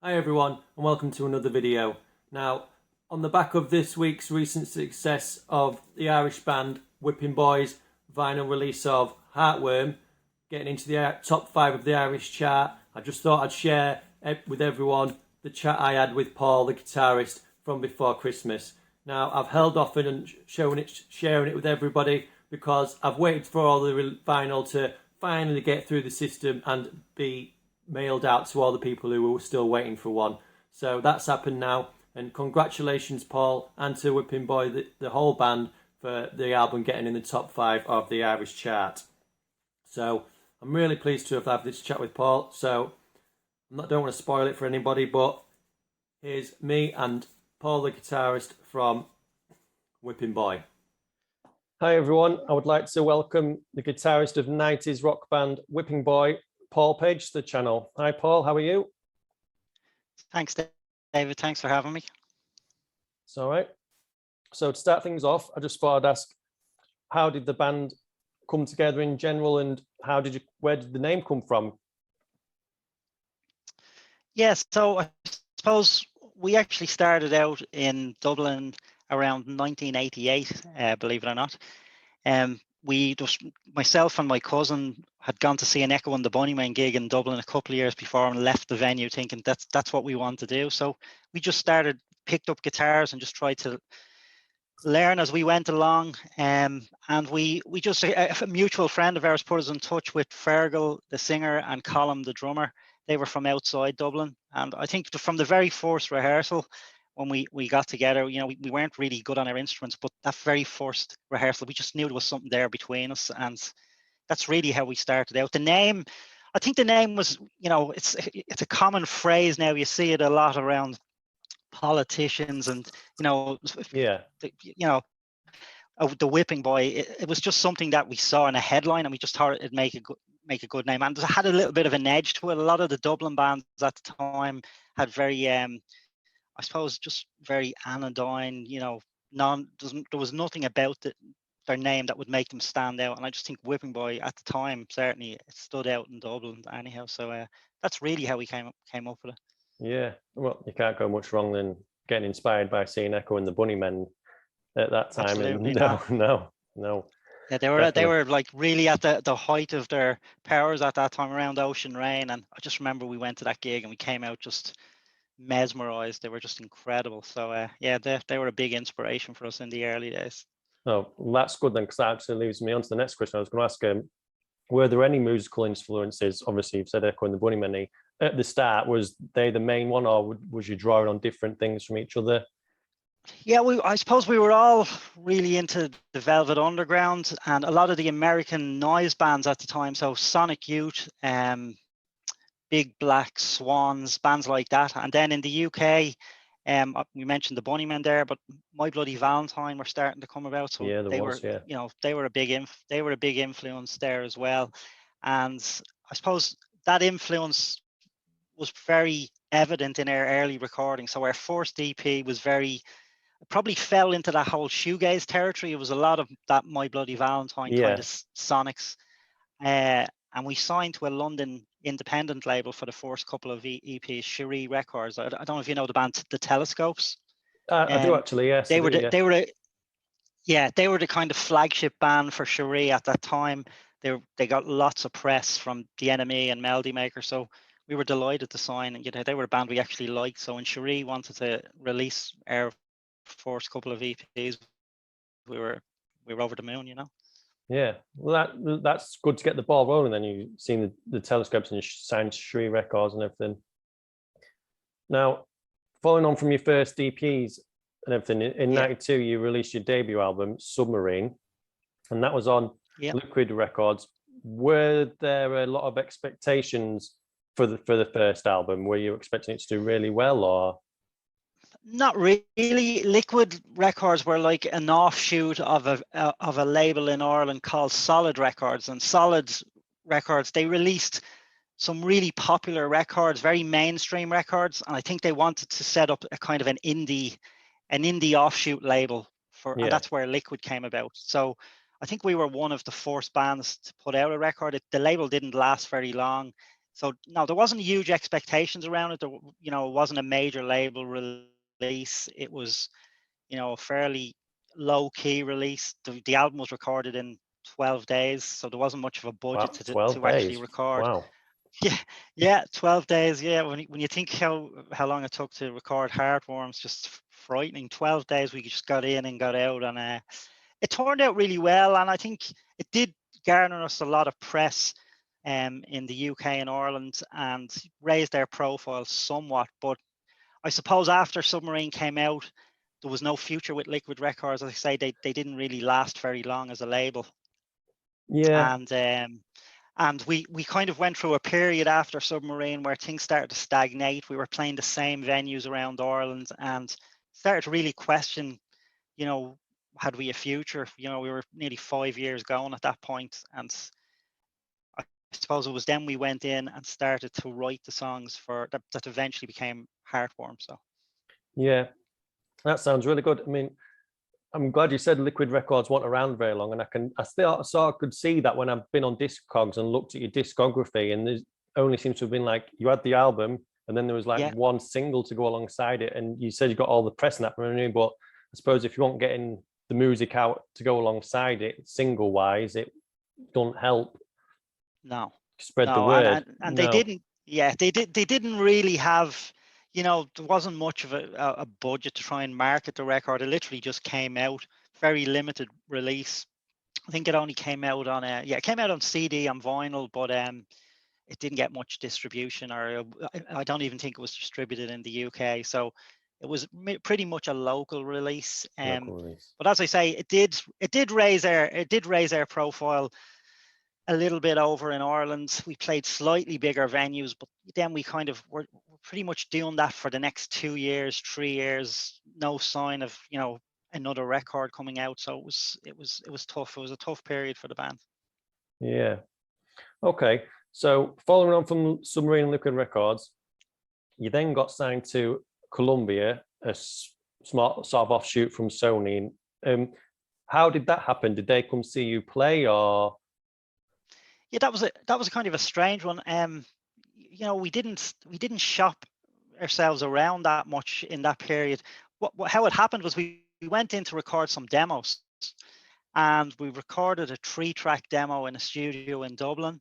Hi everyone and welcome to another video. Now, on the back of this week's recent success of the Irish band Whipping Boys' vinyl release of Heartworm, getting into the top 5 of the Irish chart, I just thought I'd share with everyone the chat I had with Paul, the guitarist, from before Christmas. Now, I've held off and sharing it with everybody because I've waited for all the vinyl to finally get through the system and be mailed out to all the people who were still waiting for one. So that's happened now, and congratulations, Paul, and to Whipping Boy, the whole band, for the album getting in the top 5 of the Irish chart. So I'm really pleased to have had this chat with Paul. So don't want to spoil it for anybody, but here's me and Paul, the guitarist from Whipping Boy. Hi everyone, I would like to welcome the guitarist of 90s rock band Whipping Boy, Paul Page, to the channel. Hi Paul, how are you? Thanks, David. Thanks for having me. It's all right. So to start things off, I just thought I'd ask, how did the band come together in general, and where did the name come from? Yes, so I suppose we actually started out in Dublin around 1988, believe it or not. Myself and my cousin had gone to see an Echo and the Bunnymen gig in Dublin a couple of years before and left the venue thinking that's what we want to do. So we just picked up guitars and just tried to learn as we went along. And we just, a mutual friend of ours put us in touch with Fergal, the singer, and Colm, the drummer. They were from outside Dublin. And I think from the very first rehearsal, when we got together, we weren't really good on our instruments, but that very first rehearsal, we just knew there was something there between us. And that's really how we started out. The name, I think the name was, it's a common phrase now. You see it a lot around politicians and, Yeah. The Whipping Boy. It was just something that we saw in a headline and we just thought it'd make a good name. And it had a little bit of an edge to it. A lot of the Dublin bands at the time had very, I suppose, just very anodyne, there was nothing about their name that would make them stand out. And I just think Whipping Boy at the time, certainly it stood out in Dublin anyhow. So that's really how we came up with it. Yeah, well, you can't go much wrong than getting inspired by seeing Echo and the Bunnymen at that time. Absolutely No. Yeah, they were like really at the height of their powers at that time around Ocean Rain. And I just remember we went to that gig and we came out just mesmerized. They were just incredible. So yeah, they were a big inspiration for us in the early days. Oh, well, that's good then, because that actually leads me on to the next question. I was going to ask, were there any musical influences? Obviously, you've said Echo and the Bunnymen. At the start, was they the main one, or was you drawing on different things from each other? Yeah, I suppose we were all really into the Velvet Underground and a lot of the American noise bands at the time. So Sonic Youth, Big Black Swans, bands like that. And then in the UK, we mentioned the Bunnymen there, but My Bloody Valentine were starting to come about. So Yeah, they were a big influence there as well. And I suppose that influence was very evident in our early recording. So our first EP was probably fell into that whole shoegaze territory. It was a lot of that My Bloody Valentine kind of sonics. And we signed to a London independent label for the first couple of EPs, Cherie Records. I don't know if you know the band, The Telescopes. I do actually, yes. They were the kind of flagship band for Cherie at that time. They got lots of press from The Enemy and Melody Maker. So we were delighted to sign, and they were a band we actually liked. So when Cherie wanted to release our first couple of EPs, we were over the moon, Yeah, well, that's good to get the ball rolling. Then you've seen the Telescopes and you signed Cherie Records and everything. Now, following on from your first EPs and everything, in '92 you released your debut album, Submarine, and that was on Liquid Records. Were there a lot of expectations for the first album? Were you expecting it to do really well, or? Not really. Liquid Records were like an offshoot of a label in Ireland called Solid Records, and Solid Records, they released some really popular records, very mainstream records, and I think they wanted to set up a kind of an indie offshoot label and that's where Liquid came about. So I think we were one of the first bands to put out a record. The label didn't last very long. So no, there wasn't huge expectations around it. There, you know, it wasn't a major label release. It was, you know, a fairly low key release. The album was recorded in 12 days, so there wasn't much of a budget Wow, 12 to actually days. record. Wow. Yeah, yeah, 12 days. Yeah, when you think how long it took to record Heartworms, just frightening. 12 days we just got in and got out, and it turned out really well. And I think it did garner us a lot of press in the UK and Ireland, and raised their profile somewhat. But I suppose after Submarine came out, there was no future with Liquid Records. As I say, they didn't really last very long as a label. Yeah. And we kind of went through a period after Submarine where things started to stagnate. We were playing the same venues around Ireland and started to really question, you know, had we a future? You know, we were nearly 5 years gone at that point, and I suppose it was then we went in and started to write the songs for that eventually became Heartworm. So Yeah. That sounds really good. I mean, I'm glad you said Liquid Records weren't around very long, and I could see that when I've been on Discogs and looked at your discography, and there's only seems to have been like you had the album, and then there was like yeah, one single to go alongside it, and you said you got all the press and that from it, but I suppose if you weren't getting the music out to go alongside it, single wise, it don't help no, spread the no, word. and they No, didn't. Yeah, they didn't really have. You know, there wasn't much of a budget to try and market the record. It literally just came out, very limited release. I think it only came out on it came out on CD and vinyl, but it didn't get much distribution, or I don't even think it was distributed in the UK. So it was pretty much a local release. local release. But as I say, it did raise our profile a little bit over in Ireland. We played slightly bigger venues, but then we kind of were pretty much doing that for the next 2 years, 3 years. No sign of, you know, another record coming out. So it was tough. It was a tough period for the band. Yeah. Okay. So following on from Submarine and Liquid Records, you then got signed to Columbia, a smart sort of offshoot from Sony. How did that happen? Did they come see you play, or? Yeah, that was a kind of a strange one. You know, we didn't shop ourselves around that much in that period. How it happened was we went in to record some demos, and we recorded a 3-track demo in a studio in Dublin.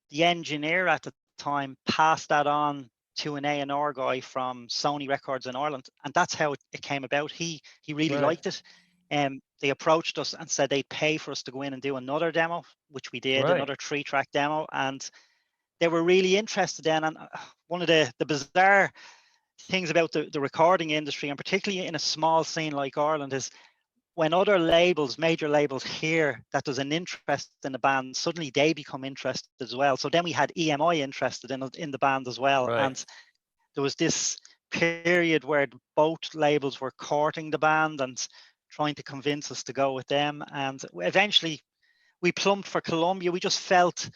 The engineer at the time passed that on to an A&R guy from Sony Records in Ireland, and that's how it came about. He really Right. liked it. They approached us and said they'd pay for us to go in and do another demo, which we did, Right. another 3-track demo, and they were really interested in. And one of the bizarre things about the recording industry, and particularly in a small scene like Ireland, is when other labels, major labels, hear that there's an interest in the band, suddenly they become interested as well. So then we had EMI interested in the band as well, Right. and there was this period where both labels were courting the band and trying to convince us to go with them. And eventually we plumped for Columbia. We just felt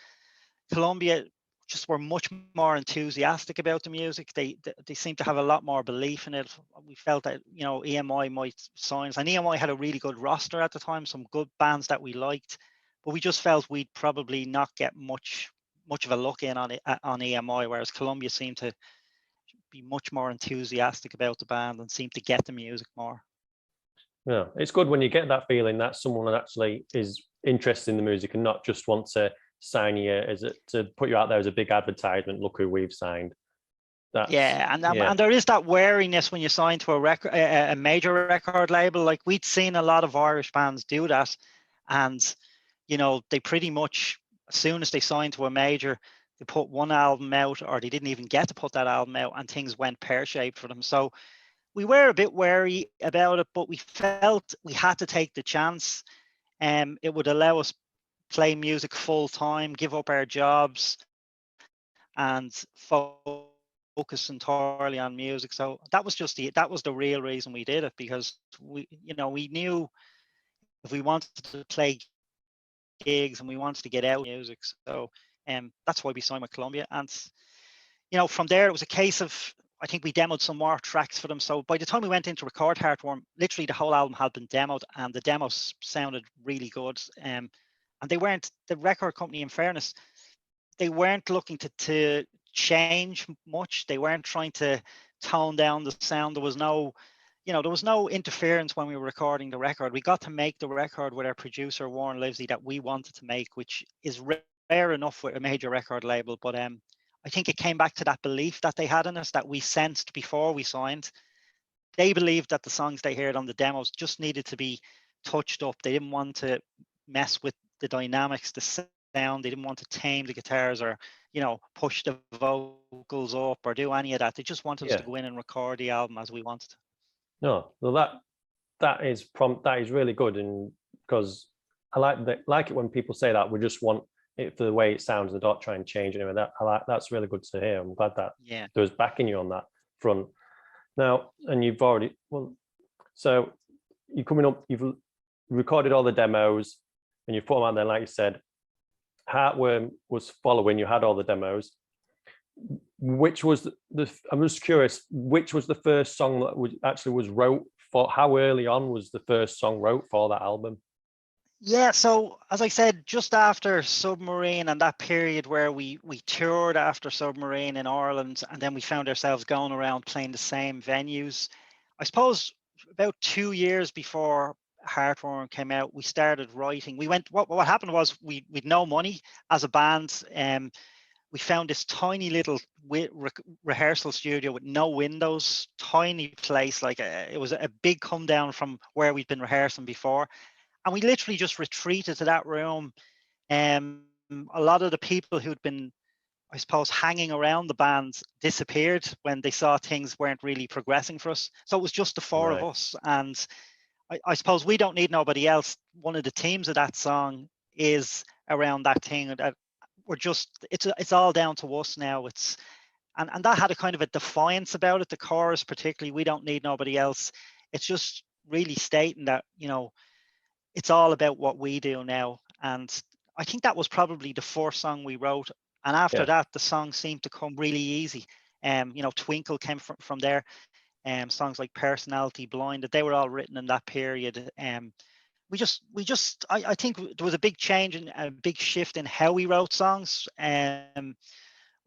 Columbia just were much more enthusiastic about the music. They seemed to have a lot more belief in it. We felt that, you know, EMI might sign us, and EMI had a really good roster at the time, some good bands that we liked, but we just felt we'd probably not get much of a look in on EMI, whereas Columbia seemed to be much more enthusiastic about the band and seemed to get the music more. Yeah, it's good when you get that feeling that someone actually is interested in the music and not just want to sign you to put you out there as a big advertisement. Look who we've signed. And there is that wariness when you sign to a major record label. Like, we'd seen a lot of Irish bands do that, and you know, they pretty much, as soon as they signed to a major, they put one album out, or they didn't even get to put that album out, and things went pear-shaped for them. So we were a bit wary about it, but we felt we had to take the chance. It would allow us play music full time, give up our jobs, and focus entirely on music. So that was the real reason we did it, because we knew if we wanted to play gigs and we wanted to get out music. So that's why we signed with Columbia. And you know, from there it was a case of, I think we demoed some more tracks for them. So by the time we went in to record Heartworm, literally the whole album had been demoed, and the demos sounded really good. And they weren't, the record company, in fairness, they weren't looking to change much. They weren't trying to tone down the sound. There was no, there was no interference when we were recording the record. We got to make the record with our producer Warren Livesey that we wanted to make, which is rare enough with a major record label. But I think it came back to that belief that they had in us, that we sensed before we signed. They believed that the songs they heard on the demos just needed to be touched up. They didn't want to mess with the dynamics, the sound. They didn't want to tame the guitars or, push the vocals up or do any of that. They just wanted us to go in and record the album as we wanted to. No, well, that is really good, and because I like it when people say that we just want it for the way it sounds and don't try and change it. Anyway, that's really good to hear. I'm glad that there's backing you on that front. Now, and you've already so you're coming up. You've recorded all the demos, and you've put them out there, like you said. Heartworm was following. You had all the demos. Which was I'm just curious. Which was the first song that was wrote for? How early on was the first song wrote for that album? Yeah, so as I said, just after Submarine and that period where we toured after Submarine in Ireland, and then we found ourselves going around playing the same venues. I suppose about 2 years before Heartworm came out, we started writing. What happened was we'd no money as a band. We found this tiny little rehearsal studio with no windows, tiny place. It was a big come down from where we'd been rehearsing before. And we literally just retreated to that room. A lot of the people who'd been, I suppose, hanging around the band disappeared when they saw things weren't really progressing for us. So it was just the four of us. And I suppose We Don't Need Nobody Else, one of the themes of that song is around that thing that it's all down to us now. And that had a kind of a defiance about it. The chorus, particularly, We Don't Need Nobody Else. It's just really stating that, it's all about what we do now. And I think that was probably the first song we wrote. And after that, the songs seemed to come really easy. Twinkle came from there. Songs like Personality, Blinded, they were all written in that period. I think there was a big change and a big shift in how we wrote songs.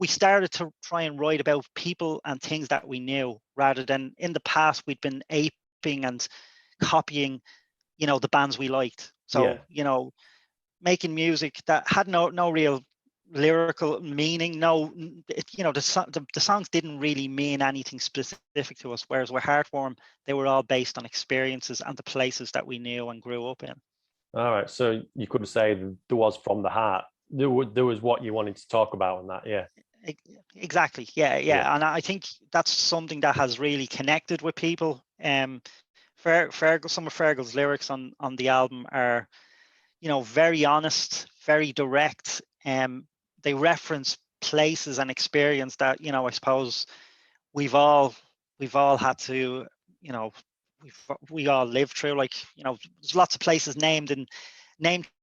We started to try and write about people and things that we knew, rather than in the past we'd been aping and copying the bands we liked. So making music that had no real lyrical meaning. The songs didn't really mean anything specific to us, whereas with Heartworm, they were all based on experiences and the places that we knew and grew up in. All right, so you could say there was from the heart. There was what you wanted to talk about in that. Exactly. Yeah. And I think that's something that has really connected with people. Some of Fergal's lyrics on the album are, very honest, very direct. They reference places and experience that, I suppose we've all had to, we all lived through. There's lots of places name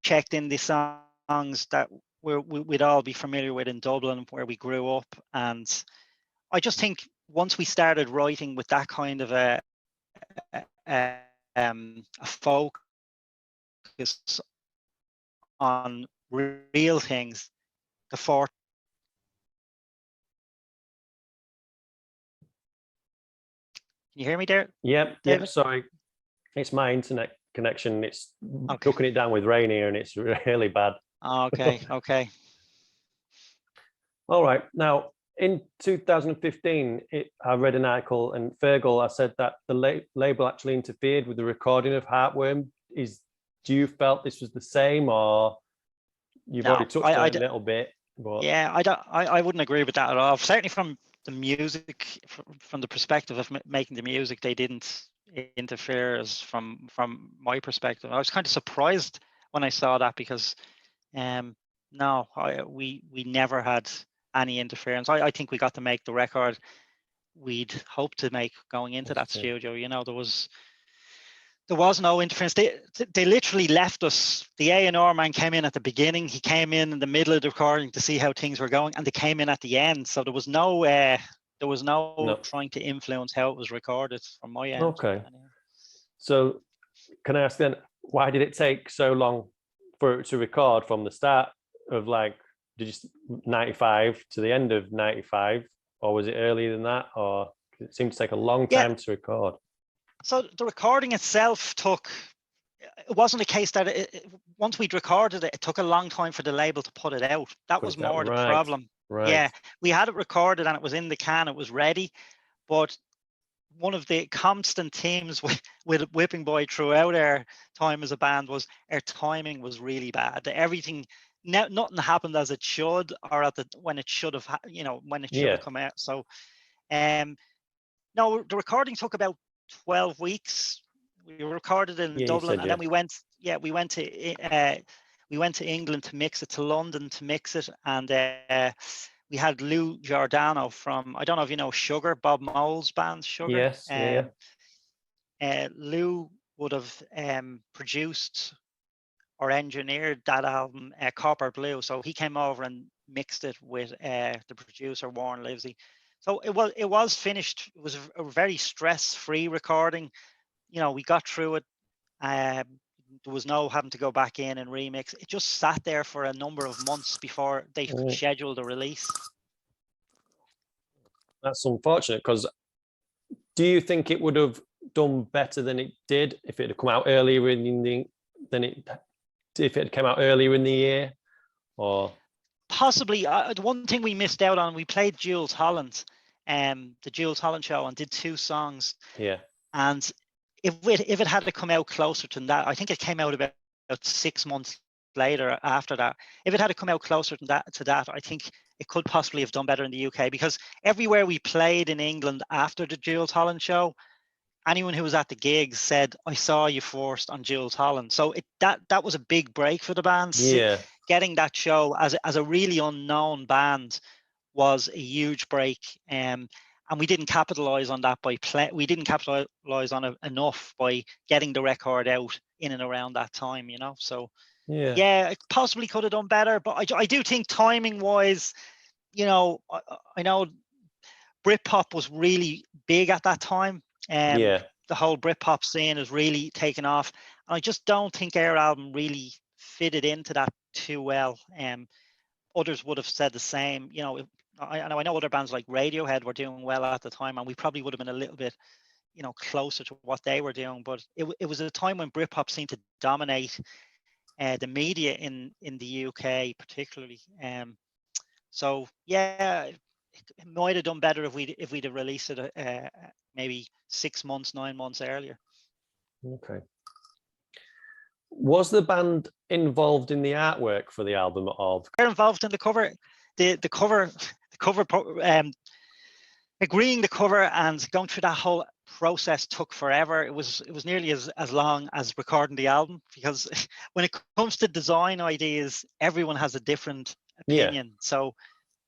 checked in the songs that we'd all be familiar with in Dublin, where we grew up. And I just think once we started writing with that kind of a focus on real things, the fourth. Can you hear me there? Yep. Sorry, it's my internet connection. It's ducking it down with rain here, and it's really bad. Okay. All right. Now, in 2015, I read an article, and Fergal, I said that the label actually interfered with the recording of Heartworm. Do you felt this was the same, or you've already touched on it a little bit? But... Yeah, I wouldn't agree with that at all. Certainly from the music, from the perspective of making the music, they didn't interfere from my perspective. I was kind of surprised when I saw that, because we never had any interference. I think we got to make the record we'd hoped to make going into that studio. There was no interference. They literally left us. The A&R man came in at the beginning. He came in the middle of the recording to see how things were going, and they came in at the end. So there was no trying to influence how it was recorded from my end. Okay. So can I ask then, why did it take so long for it to record from the start of did you 95 to the end of 95, or was it earlier than that? Or it seemed to take a long time to record. So the recording itself took, it wasn't a case that once we'd recorded it, it took a long time for the label to put it out. That was more the problem. Right. Yeah, we had it recorded and it was in the can, it was ready. But one of the constant themes with Whipping Boy throughout our time as a band was our timing was really bad. Everything, nothing happened as it should, or when it should have, when it should have come out. So, no, the recording took about 12 weeks. We recorded in Dublin, and then we went to England to mix it, to London to mix it, and we had Lou Giordano from, I don't know if you know Sugar, Bob Mole's band Sugar. Yes. Lou would have produced or engineered that album, Copper Blue. So he came over and mixed it with the producer Warren Livesey. So it was finished. It was a very stress-free recording. We got through it. There was no having to go back in and remix. It just sat there for a number of months before they scheduled a release. That's unfortunate, because do you think it would have done better than it did if it had come out earlier if it came out earlier in the year? Or possibly. The one thing we missed out on, we played Jules Holland, the Jules Holland show, and did 2 songs. Yeah. And if it had to come out closer to that, I think it came out about 6 months later after that. If it had to come out closer to that, I think it could possibly have done better in the UK, because everywhere we played in England after the Jules Holland show, anyone who was at the gigs said, I saw you first on Jules Holland. So that was a big break for the band. Yeah. Getting that show as a really unknown band was a huge break. And we didn't capitalize on that we didn't capitalize on it enough by getting the record out in and around that time, So it possibly could have done better, but I do think timing wise, I know Britpop was really big at that time. The whole Britpop scene is really taken off. And I just don't think our album really fitted into that too well. Others would have said the same. I know other bands like Radiohead were doing well at the time, and we probably would have been a little bit, closer to what they were doing. But it was a time when Britpop seemed to dominate the media in the UK, particularly. So it might have done better if we'd have released it maybe 6 months, 9 months earlier. Okay. Was the band involved in the artwork for the album at all? They're involved in the cover. The cover, agreeing the cover and going through that whole process took forever. It was nearly as long as recording the album, because when it comes to design ideas, everyone has a different opinion. So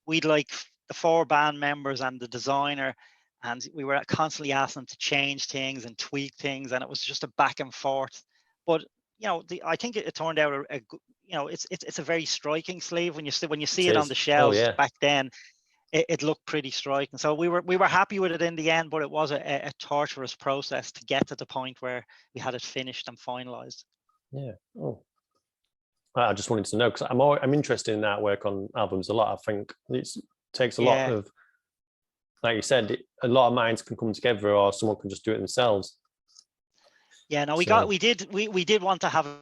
we'd like the 4 band members and the designer, and we were constantly asking them to change things and tweak things, and it was just a back and forth. But I think it turned out it's a very striking sleeve when you see it on the shelves. Back then, it looked pretty striking. So we were happy with it in the end, but it was a torturous process to get to the point where we had it finished and finalized. Yeah. Oh, I just wanted to know, because I'm interested in artwork on albums a lot. I think it takes a lot of, like you said, a lot of minds can come together, or someone can just do it themselves. Yeah, no, we did want to have a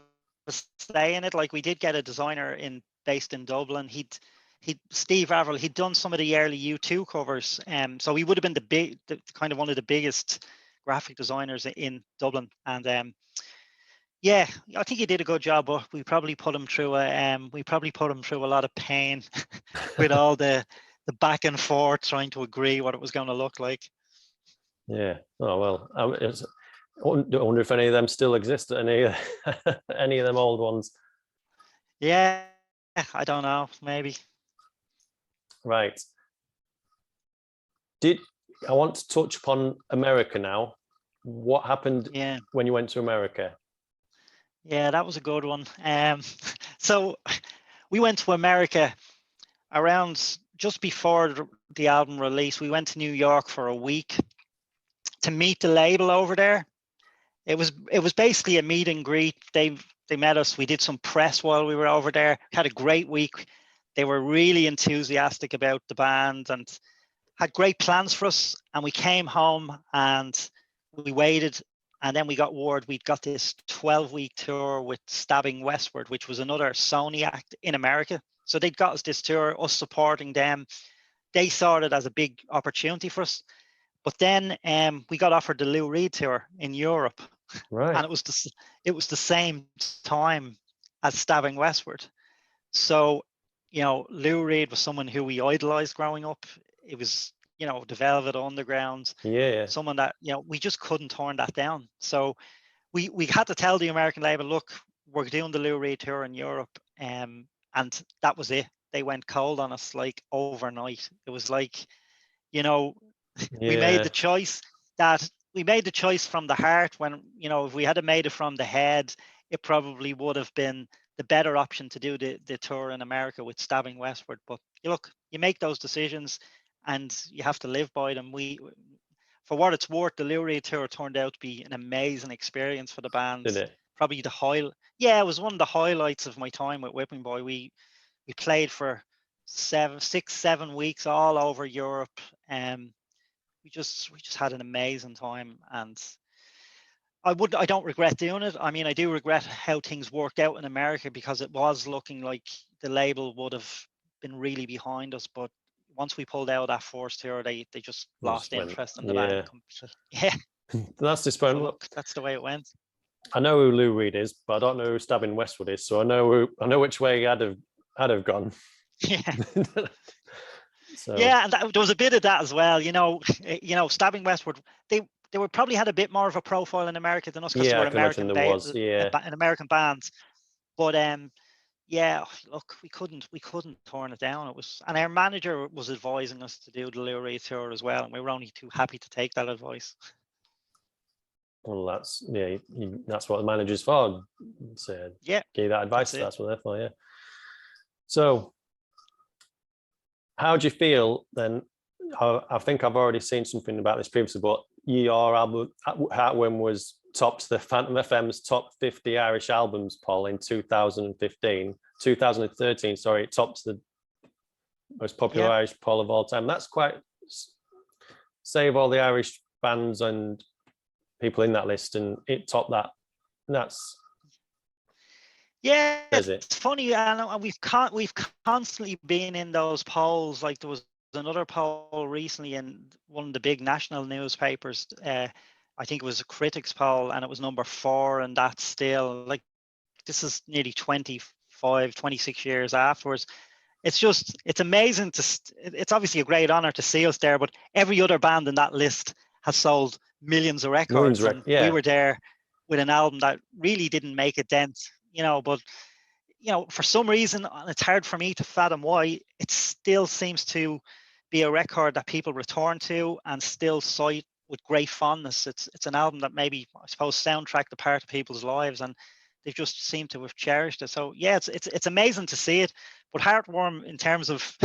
say in it. Like, we did get a designer based in Dublin. Steve Averill, he'd done some of the early U2 covers. So he would have been the kind of one of the biggest graphic designers in Dublin. And I think he did a good job, but we probably put him through a lot of pain with all the back and forth trying to agree what it was going to look like. Yeah. Oh well. I wonder if any of them still exist. Any of them old ones. Yeah, I don't know. Maybe. Right. I want to touch upon America now. What happened when you went to America? Yeah, that was a good one. So we went to America around just before the album release. We went to New York for a week to meet the label over there. It was basically a meet and greet. They met us. We did some press while we were over there. Had a great week. They were really enthusiastic about the band and had great plans for us. And we came home and we waited. And then we got word we'd got this 12-week tour with Stabbing Westward, which was another Sony act in America. So they'd got us this tour, us supporting them. They saw it as a big opportunity for us. But then we got offered the Lou Reed tour in Europe. Right. And it was the same time as Stabbing Westward. So, Lou Reed was someone who we idolized growing up. It was, the Velvet Underground. Yeah. Someone that, we just couldn't turn that down. So we had to tell the American label, look, we're doing the Lou Reed tour in Europe. And that was it. They went cold on us like overnight. It was like, we made the choice from the heart when, if we had made it from the head, it probably would have been the better option to do the tour in America with Stabbing Westward. But look, you make those decisions and you have to live by them. For what it's worth, the Lou Reed tour turned out to be an amazing experience for the band. Did it? Probably it was one of the highlights of my time with Whipping Boy. We played for 6-7 weeks all over Europe. We just had an amazing time, and I don't regret doing it. I mean, I do regret how things worked out in America because it was looking like the label would have been really behind us. But once we pulled out of that first tour, they just lost interest in the band. Yeah. That's disappointing. So look, that's the way it went. I know who Lou Reed is, but I don't know who Stabbing Westward is. So I know which way he had have gone. Yeah. So. Yeah, and there was a bit of that as well. Stabbing Westward, they would probably had a bit more of a profile in America than us because they were American an American bands. But look, we couldn't turn it down. It was, and our manager was advising us to do the Lou Reed tour as well, and we were only too happy to take that advice. Well, that's what the manager's for. So give you that advice. That's what they're for. Yeah. So, how do you feel then? I think I've already seen something about this previously, but your album Heartworm topped the Phantom FM's top 50 Irish albums poll in 2013. Sorry, it topped the most popular Irish poll of all time. That's quite, save all the Irish bands and people in that list, and it topped that. That's it's funny, and we've constantly been in those polls. Like there was another poll recently in one of the big national newspapers. I think it was a critics poll, and it was number 4, and that's still like this is nearly 26 years afterwards. It's amazing it's obviously a great honor to see us there, but every other band in that list has sold millions of records. We were there with an album that really didn't make a dent. But for some reason, and it's hard for me to fathom why, it still seems to be a record that people return to and still cite with great fondness. It's an album that maybe, I suppose, soundtracked a part of people's lives, and they just seem to have cherished it. So it's amazing to see it. But Heartworm, in terms of,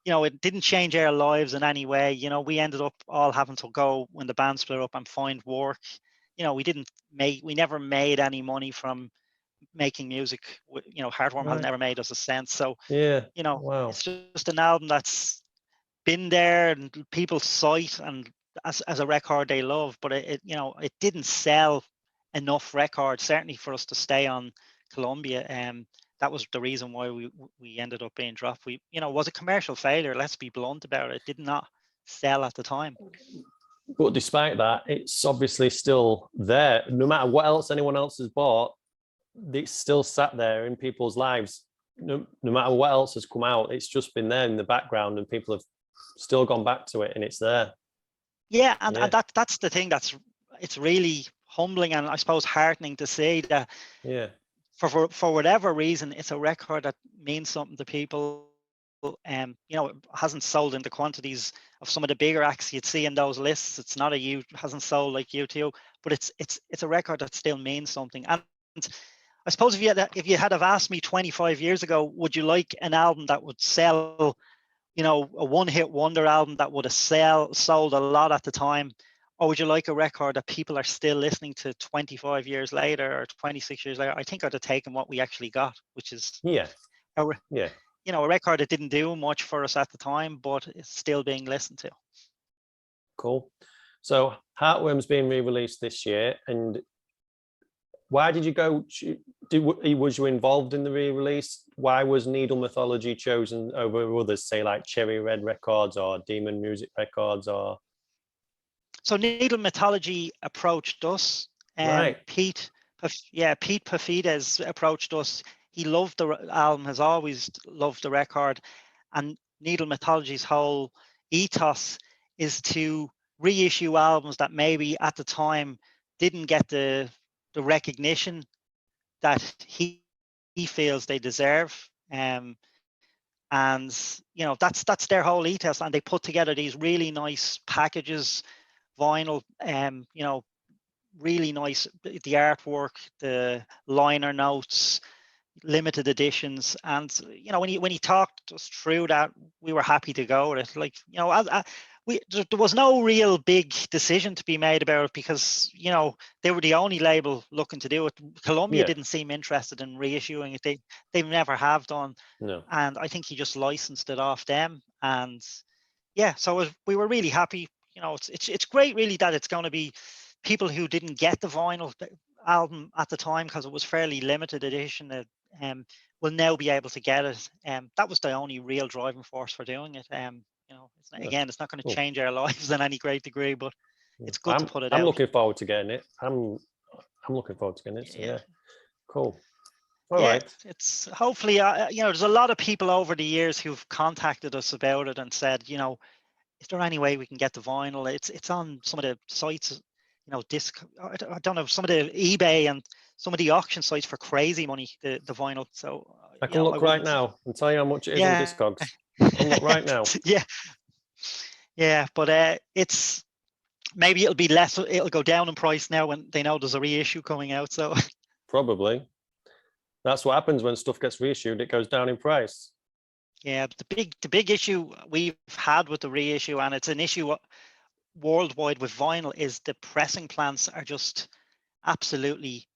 it didn't change our lives in any way. We ended up all having to go when the band split up and find work. We never made any money from making music. Heartworm has never made us a cent. So it's just an album that's been there and people cite and as a record they love, but it didn't sell enough records certainly for us to stay on Columbia. That was the reason why we ended up being dropped. It was a commercial failure. Let's be blunt about it. It did not sell at the time. But despite that, it's obviously still there. No matter what else anyone else has bought, it's still sat there in people's lives. No matter what else has come out, it's just been there in the background, and people have still gone back to it, and it's there. Yeah, and that's the thing. It's really humbling and I suppose heartening to see that. Yeah. For whatever reason, it's a record that means something to people. It hasn't sold in the quantities of some of the bigger acts you'd see in those lists. It's not hasn't sold like U2, but it's a record that still means something. And I suppose if you had have asked me 25 years ago, would you like an album that would sell, a one-hit wonder album that would have sold a lot at the time, or would you like a record that people are still listening to 25 years later or 26 years later? I think I'd have taken what we actually got, which is a record that didn't do much for us at the time, but it's still being listened to. Cool. So Heartworm's being re-released this year, and why did you go? Was you involved in the re-release? Why was Needle Mythology chosen over others, say like Cherry Red Records or Demon Music Records? Or so Needle Mythology approached us, right, Pete Pafides approached us. He loved the album, has always loved the record, and Needle Mythology's whole ethos is to reissue albums that maybe at the time didn't get the recognition that he feels they deserve. And that's their whole ethos, and they put together these really nice packages, vinyl, really nice, the artwork, the liner notes, limited editions. And when he talked us through that, we were happy to go with it. Like, there was no real big decision to be made about it, because they were the only label looking to do it. Columbia didn't seem interested in reissuing it. They never have done. No. And I think he just licensed it off them. And so we were really happy. It's great really that it's going to be people who didn't get the vinyl album at the time, because it was fairly limited edition, will now be able to get it. That was the only real driving force for doing it. It's not going to change our lives in any great degree, but it's good to put it out. I'm looking forward to getting it. I'm looking forward to getting it. So, yeah. Cool. All right. It's hopefully, there's a lot of people over the years who've contacted us about it and said, is there any way we can get the vinyl? It's on some of the sites, disc. I don't know, some of the eBay and some of the auction sites for crazy money, the vinyl. So I can look right now and tell you how much it is on Discogs. I can look right now. But it's maybe it'll be less. It'll go down in price now when they know there's a reissue coming out. So probably that's what happens when stuff gets reissued. It goes down in price. Yeah, the big issue we've had with the reissue, and it's an issue worldwide with vinyl, is the pressing plants are just absolutely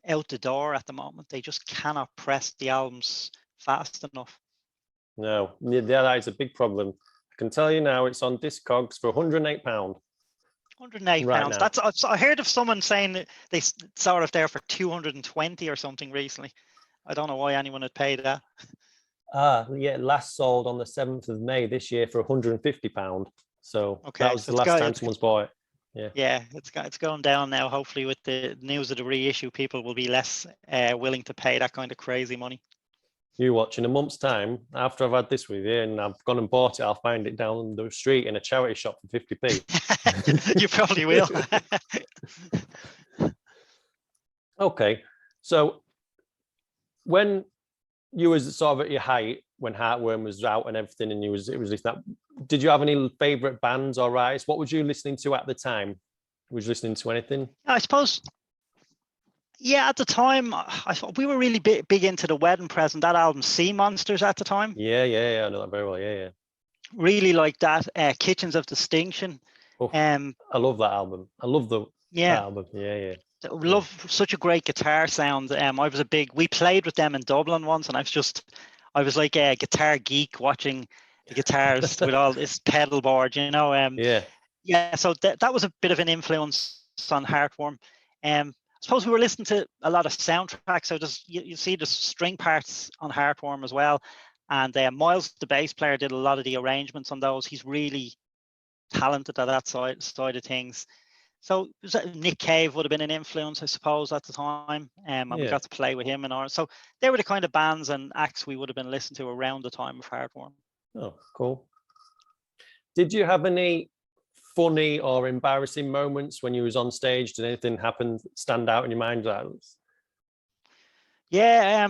out the door at the moment. They just cannot press the albums fast enough. No, that is a big problem. I can tell you now, it's on Discogs for £108. £108. Right, that's I heard of someone saying they saw it there for 220 or something recently. I don't know why anyone had paid that. Last sold on the 7th of May this year for £150. So that was the last time someone's bought it. Yeah, it's going down now. Hopefully, with the news of the reissue, people will be less willing to pay that kind of crazy money. You watch, in a month's time, after I've had this with you and I've gone and bought it, I'll find it down the street in a charity shop for 50p. You probably will. Okay, so when you was sort of at your height, when Heartworm was out and everything, and it was that, did you have any favorite bands or artists? What was you listening to at the time? Was you listening to anything? I suppose, at the time, I thought we were really big into the Wedding Present, that album Sea Monsters at the time. Yeah, I know that very well. Yeah. Really like that. Kitchens of Distinction. I love that album. I love that album. Yeah. Love such a great guitar sound. We played with them in Dublin once, and I was like a guitar geek watching the guitars with all this pedal board, So that was a bit of an influence on Heartworm. I suppose we were listening to a lot of soundtracks. So you see the string parts on Heartworm as well, and Miles, the bass player, did a lot of the arrangements on those. He's really talented at that side of things. So Nick Cave would have been an influence, I suppose, at the time. And we got to play with him and ours. So they were the kind of bands and acts we would have been listening to around the time of Heartworm. Oh, cool. Did you have any funny or embarrassing moments when you was on stage? Did anything happen, stand out in your mind? Yeah,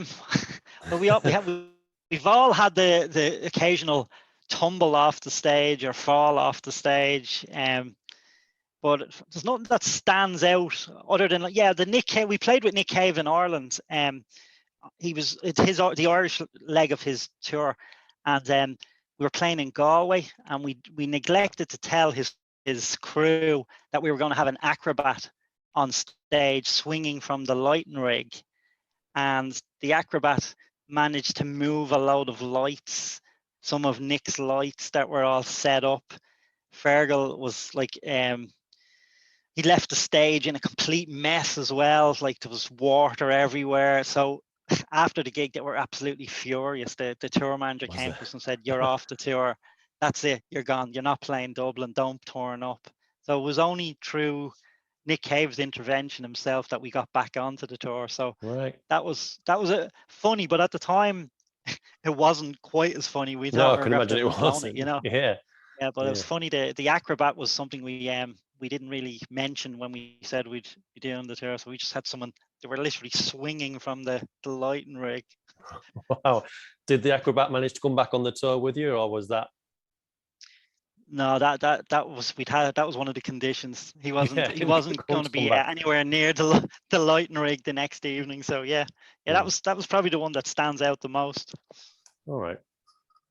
well, we've all had the occasional tumble off the stage or fall off the stage. But there's nothing that stands out other than the Nick Cave. We played with Nick Cave in Ireland. It's the Irish leg of his tour, and we were playing in Galway, and we neglected to tell his crew that we were going to have an acrobat on stage swinging from the lighting rig, and the acrobat managed to move a load of lights, some of Nick's lights that were all set up. Fergal was like, he left the stage in a complete mess as well. Like there was water everywhere. So after the gig, they were absolutely furious. The tour manager came to us and said, "You're off the tour. That's it. You're gone. You're not playing Dublin. Don't turn up." So it was only through Nick Cave's intervention himself that we got back onto the tour. So Right. that was funny, but at the time it wasn't quite as funny. We No, thought I we can were going imagine to it have blown it, wasn't. you know. Yeah. Yeah, but it was Yeah. funny. The acrobat was something we didn't really mention when we said we'd be doing the tour. So we just had someone. They were literally swinging from the lighting rig. Wow. Did the acrobat manage to come back on the tour with you, or was that? No, that was one of the conditions. He wasn't Yeah, he didn't get wasn't come going to to come be back. anywhere near the lighting rig the next evening. So yeah, Yeah. that was probably the one that stands out the most. All right.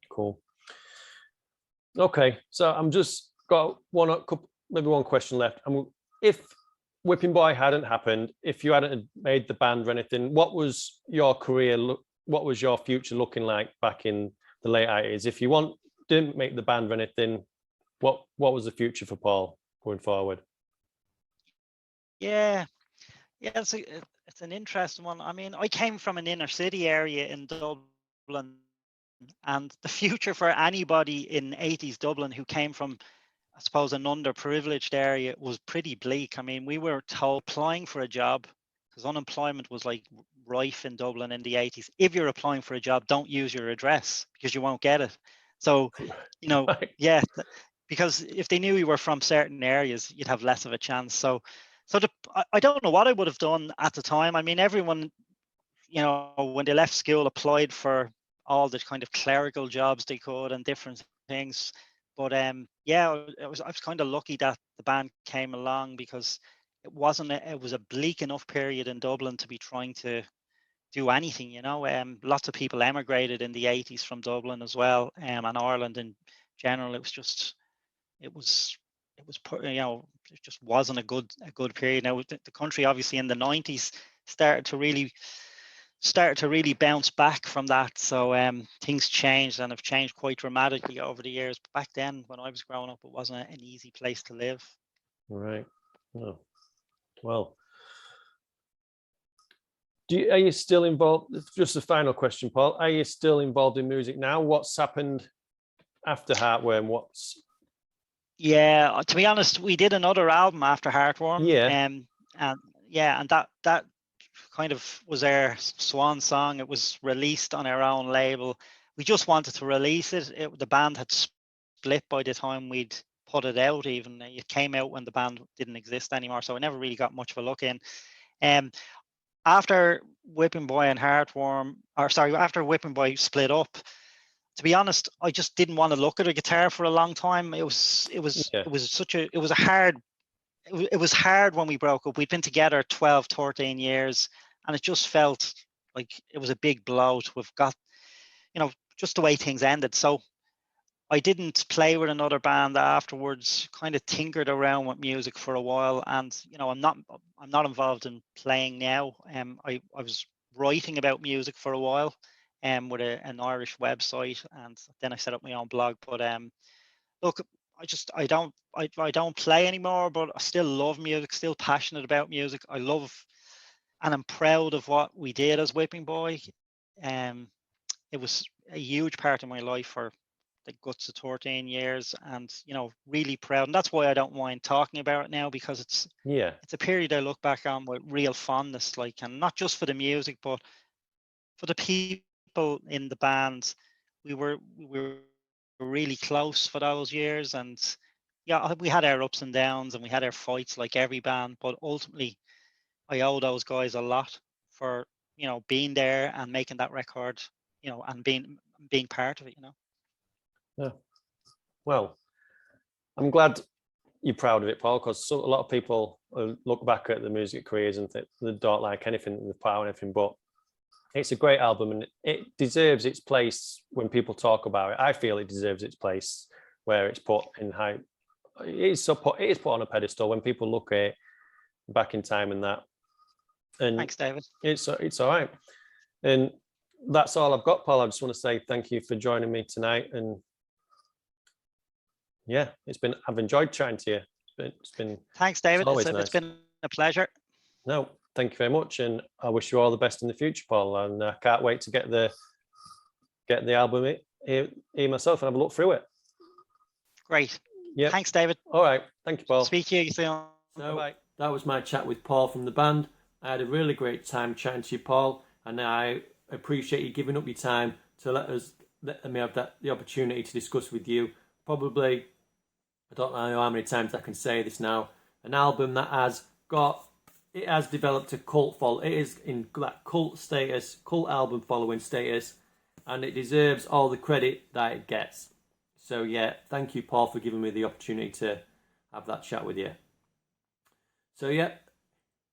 Cool. Okay, so I'm just got maybe one question left. If Whipping Boy hadn't happened, if you hadn't made the band or anything, what was your career what was your future looking like back in the late 80s? If you didn't make the band or anything, what was the future for Paul going forward? Yeah, yeah, it's an interesting one. I mean, I came from an inner city area in Dublin, and the future for anybody in 80s Dublin who came from, I suppose, an underprivileged area was pretty bleak. I mean, we were told applying for a job, because unemployment was like rife in Dublin in the 80s. If you're applying for a job, don't use your address because you won't get it. So, Right. yeah, because if they knew you were from certain areas, you'd have less of a chance. I don't know what I would have done at the time. I mean, everyone, when they left school, applied for all the kind of clerical jobs they could and different things. But yeah, I was kind of lucky that the band came along because it was a bleak enough period in Dublin to be trying to do anything. Lots of people emigrated in the 80s from Dublin as well, and Ireland in general. It was it just wasn't a good period. Now the country obviously in the 90s started to really bounce back from that. So things changed and have changed quite dramatically over the years. But back then, when I was growing up, it wasn't an easy place to live. Right. Oh, well, are you still involved? Just a final question, Paul. Are you still involved in music now? What's happened after Heartworm? Yeah, to be honest, we did another album after Heartworm, Yeah. and yeah, and that kind of was our swan song. It was released on our own label. We just wanted to release it. The band had split by the time we'd put it out. Even it came out when the band didn't exist anymore, so it never really got much of a look in. Um, after Whipping Boy and Heartworm, or sorry, after Whipping Boy split up, to be honest, I just didn't want to look at a guitar for a long time. It was Yeah. it was hard when we broke up. We'd been together 12, 13 years, and it just felt like it was a big blow to have got, just the way things ended. So I didn't play with another band afterwards, kind of tinkered around with music for a while. And, I'm not involved in playing now. I was writing about music for a while with an Irish website, and then I set up my own blog. But look, I don't play anymore, but I still love music, still passionate about music. I love and I'm proud of what we did as Whipping Boy. Um, it was a huge part of my life for the guts of 13 years, and really proud. And that's why I don't mind talking about it now, because it's a period I look back on with real fondness, like, and not just for the music, but for the people in the band. We were really close for those years, and yeah, we had our ups and downs and we had our fights like every band, but ultimately I owe those guys a lot for being there and making that record, and being part of it. Yeah. Well, I'm glad you're proud of it, Paul, because a lot of people look back at the music careers and think they don't like anything, they put out anything, but it's a great album and it deserves its place when people talk about it. I feel it deserves its place where it's put in high. It is put on a pedestal when people look at it back in time and that. And Thanks, David. it's all right. And that's all I've got, Paul. I just want to say thank you for joining me tonight, and yeah, I've enjoyed chatting to you. Thanks, David. always It's nice. been a pleasure. No, thank you very much, and I wish you all the best in the future, Paul. And I can't wait to get the album here myself and have a look through it. Great. Yeah. Thanks, David. All right. Thank you, Paul. Speak to you soon. So that was my chat with Paul from the band. I had a really great time chatting to you, Paul, and I appreciate you giving up your time to let me have the opportunity to discuss with you. Probably, I don't know how many times I can say this now, an album that has developed a cult follow. It is in that cult album following status, and it deserves all the credit that it gets. So yeah, thank you, Paul, for giving me the opportunity to have that chat with you. So yeah,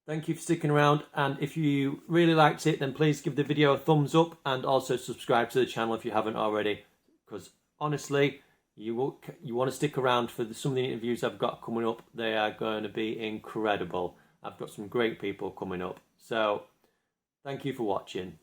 thank you for sticking around, and if you really liked it, then please give the video a thumbs up and also subscribe to the channel if you haven't already, because honestly, you want to stick around for some of the interviews I've got coming up. They are going to be incredible. I've got some great people coming up. So thank you for watching.